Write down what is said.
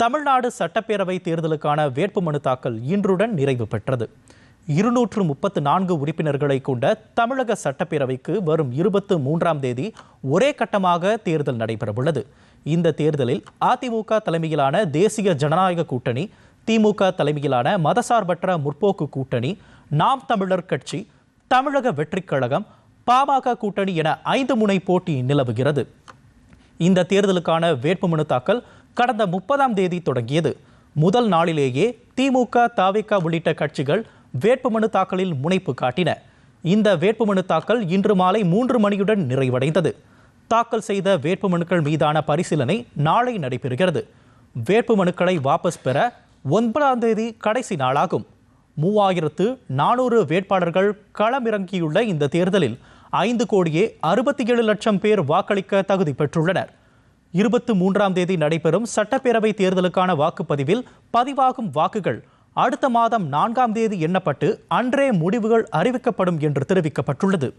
தமிழ்நாடு சட்டப்பேரவை தேர்தலுக்கான வேட்புமனு தாக்கல் இன்றுடன் நிறைவு பெற்றது. 234 உறுப்பினர்களை கொண்ட தமிழக சட்டப்பேரவைக்கு வரும் 23ஆம் தேதி ஒரே கட்டமாக தேர்தல் நடைபெறவுள்ளது. இந்த தேர்தலில் அதிமுக தலைமையிலான தேசிய ஜனநாயக கூட்டணி, திமுக தலைமையிலான மதசார்பற்ற முற்போக்கு கூட்டணி, நாம் தமிழர் கட்சி, தமிழக வெற்றிக் கழகம், பாமக கூட்டணி என 5 முனை போட்டி நிலவுகிறது. இந்த தேர்தலுக்கான வேட்புமனு தாக்கல் கடந்த 30ஆம் தேதி தொடங்கியது. முதல் நாளிலேயே திமுக, தவிக உள்ளிட்ட கட்சிகள் வேட்புமனு தாக்கலில் முனைப்பு காட்டின. இந்த வேட்புமனு தாக்கல் இன்று மாலை 3 மணியுடன் நிறைவடைந்தது. தாக்கல் செய்த வேட்புமனுக்கள் மீதான பரிசீலனை நாளை நடைபெறுகிறது. வேட்புமனுக்களை வாபஸ் பெற 9ஆம் தேதி கடைசி நாளாகும். 3400 வேட்பாளர்கள் களமிறங்கியுள்ள இந்த தேர்தலில் 5,67,00,000 பேர் வாக்களிக்க தகுதி பெற்றுள்ளனர். 23ஆம் தேதி நடைபெறும் சட்டப்பேரவை தேர்தலுக்கான வாக்குப்பதிவில் பதிவாகும் வாக்குகள் அடுத்த மாதம் 4ஆம் தேதி எண்ணப்பட்டு அன்றே முடிவுகள் அறிவிக்கப்படும் என்று தெரிவிக்கப்பட்டுள்ளது.